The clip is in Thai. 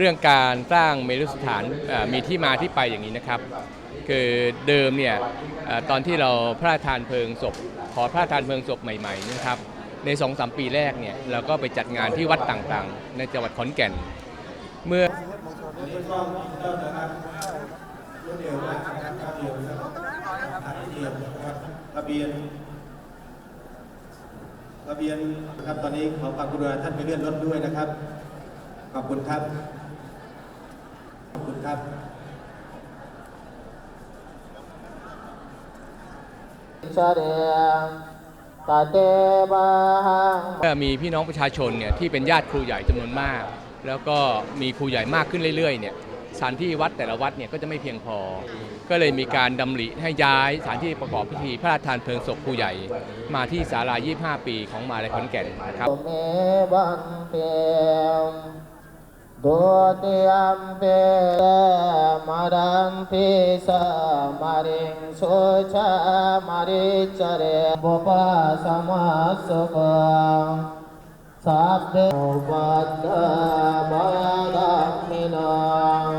เรื่องการสร้างเมรุสถานมีที่มาที่ไปอย่างนี้นะครับคือเดิมเนี่ยตอนที่เราพระราชทานเพลิงศพขอพระราชทานเพลิงศพใหม่ๆนะครับใน 2-3 ปีแรกเนี่ยเราก็ไปจัดงานที่วัดต่างๆในจังหวัดขอนแก่นเมื่อระเบียนนะครับตอนนี้ขอความกรุณาท่านไปเลื่อนรถด้วยนะครับขอบคุณครับขอบคุณครับมีพี่น้องประชาชนเนี่ยที่เป็นญาติครูใหญ่จำนวนมากแล้วก็มีครูใหญ่มากขึ้นเรื่อยๆเนี่ยสถานที่วัดแต่ละวัดเนี่ยก็จะไม่เพียงพอก็เลยมีการดำริให้ย้ายสถานที่ประกอบพิธีพระราชทานเพลิงศพครูใหญ่มาที่ศาลา25 ปีของมหาวิทยาลัยขอนแก่นนะครับดุติยมเปมารังพิสามาริงโสชามาริจเรบุปะสมัสสะสัพเพปัตตะบาดัมมินัง